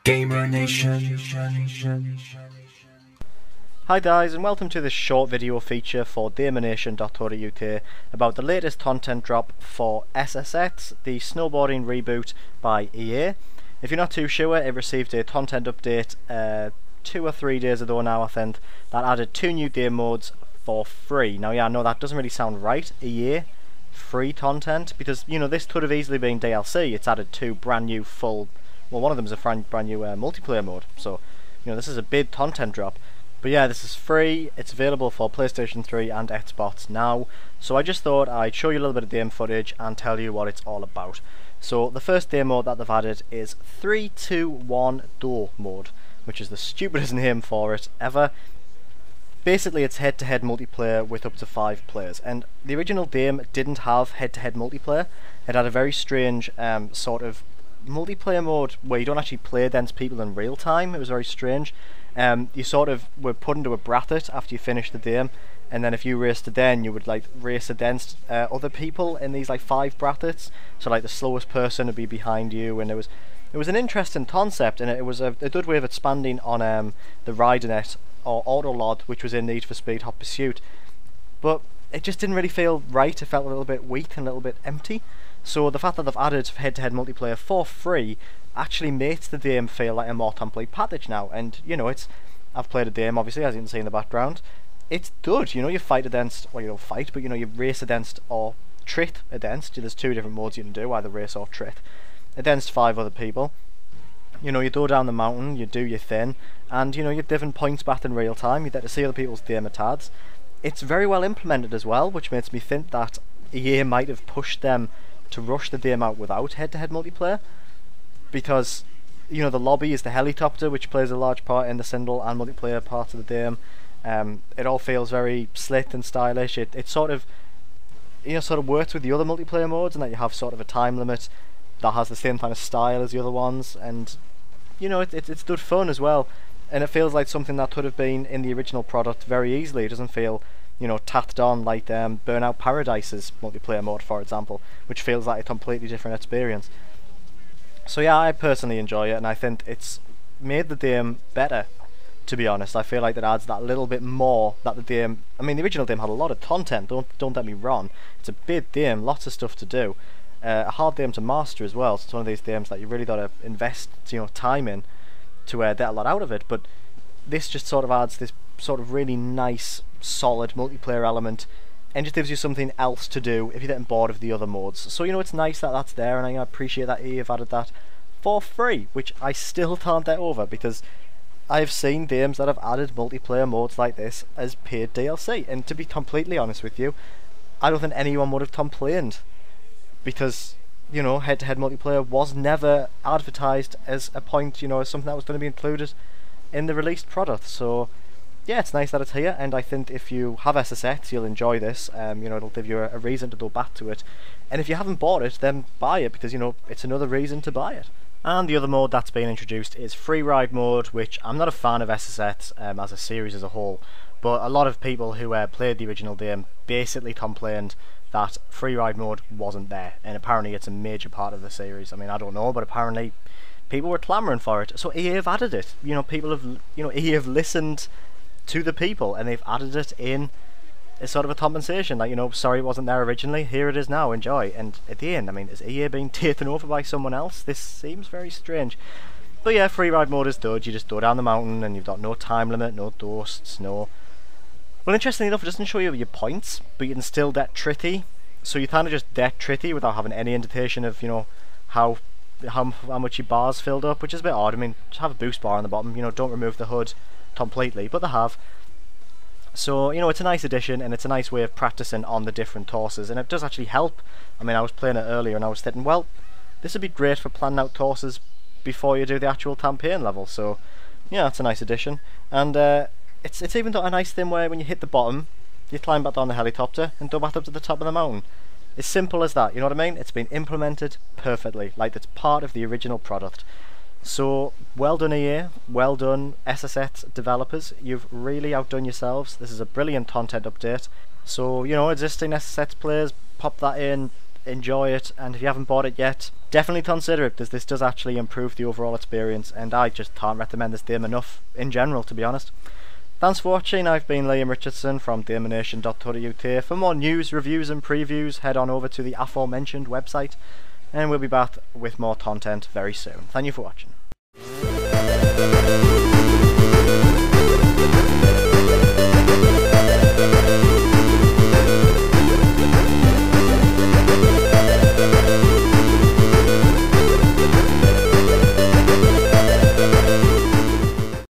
Gamer Nation. Hi guys, and welcome to this short video feature for gamerNation.co.uk about the latest content drop for SSX, the snowboarding reboot by EA. If you're not too sure, it received a content update 2 or 3 days ago now, I think, that added 2 new game modes for free. Now yeah, I know that doesn't really sound right, EA, free content, because you know this could have easily been DLC. It's added 2 brand new full, well, one of them is a brand new multiplayer mode, so you know this is a big content drop. But yeah, this is free, it's available for PlayStation 3 and Xbox now, so I just thought I'd show you a little bit of game footage and tell you what it's all about. So the first game mode that they've added is 3-2-1 Duo mode, which is the stupidest name for it ever. Basically it's head-to-head multiplayer with up to 5 players, and the original game didn't have head-to-head multiplayer. It had a very strange sort of multiplayer mode where you don't actually play against people in real time. It was very strange. You sort of were put into a bracket after you finished the game, and then if you raced to then you would like race against other people in these like 5 brackets. So like the slowest person would be behind you, and it was an interesting concept, and it was a good way of expanding on the Ridernet or Autolod, which was in Need for Speed Hot Pursuit. But it just didn't really feel right. It felt a little bit weak and a little bit empty. So the fact that they've added head-to-head multiplayer for free actually makes the game feel like a more complete package now. And you know, I've played a game, obviously, as you can see in the background. It's good. You know, you fight against, well, you don't fight, but you know, you race against or trit against. There's 2 different modes you can do, either race or trit, against 5 other people. You know, you go down the mountain, you do your thing, and you know, you're different points back in real time. You get to see other people's gamer tags. It's very well implemented as well, which makes me think that EA might have pushed them to rush the game out without head-to-head multiplayer, because you know the lobby is the helicopter, which plays a large part in the single and multiplayer part of the game. It all feels very slick and stylish. It sort of, you know, sort of works with the other multiplayer modes, and that you have sort of a time limit that has the same kind of style as the other ones, and you know it's good fun as well. And it feels like something that could have been in the original product very easily. It doesn't feel, you know, tacked on like Burnout Paradise's multiplayer mode, for example, which feels like a completely different experience. So yeah, I personally enjoy it, and I think it's made the game better, to be honest. I feel like it adds that little bit more that the game, I mean the original game had a lot of content, don't get me wrong. It's a big game, lots of stuff to do. A hard game to master as well, so it's one of these games that you really got to invest, you know, time in to get a lot out of it. But this just sort of adds this sort of really nice, solid multiplayer element, and just gives you something else to do if you're getting bored of the other modes. So you know, it's nice that that's there, and I appreciate that EA have added that for free, which I still can't get over, because I've seen games that have added multiplayer modes like this as paid DLC, and to be completely honest with you, I don't think anyone would have complained, because you know, head-to-head multiplayer was never advertised as a point, you know, as something that was going to be included in the released product. So yeah, it's nice that it's here, and I think if you have SSX, you'll enjoy this. You know, it'll give you a reason to go back to it, and if you haven't bought it, then buy it, because you know, it's another reason to buy it. And the other mode that's been introduced is Freeride mode, which I'm not a fan of SSX as a series as a whole, but a lot of people who played the original game basically complained that Freeride mode wasn't there, and apparently it's a major part of the series. I mean, I don't know, but apparently people were clamouring for it, so EA have added it. You know, people have, you know, EA have listened to the people, and they've added it in as sort of a compensation, like, you know, sorry it wasn't there originally, here it is now, enjoy. And at the end, I mean, is EA being taken over by someone else? This seems very strange. But yeah, Freeride mode is good. You just go down the mountain, and you've got no time limit, no ghosts, no... Well, interestingly enough, it doesn't show you your points, but you can still det tritty, so you kind of just det tritty without having any indication of, you know, how much your bar's filled up, which is a bit odd. I mean, just have a boost bar on the bottom, you know, don't remove the hood completely, but they have. So, you know, it's a nice addition, and it's a nice way of practicing on the different courses, and it does actually help. I mean, I was playing it earlier, and I was thinking, well, this would be great for planning out courses before you do the actual campaign level, so yeah, it's a nice addition. And it's even got a nice thing where when you hit the bottom, you climb back down the helicopter and go back up to the top of the mountain. As simple as that, you know what I mean? It's been implemented perfectly, like it's part of the original product. So, well done EA, well done SSX developers, you've really outdone yourselves. This is a brilliant content update. So, you know, existing SSX players, pop that in. enjoy it, and if you haven't bought it yet, definitely consider it, because this does actually improve the overall experience, and I just can't recommend this game enough in general, to be honest. Thanks for watching. I've been Liam Richardson from daemonnation.co.uk. For more news, reviews and previews, head on over to the aforementioned website, and we'll be back with more content very soon. Thank you for watching.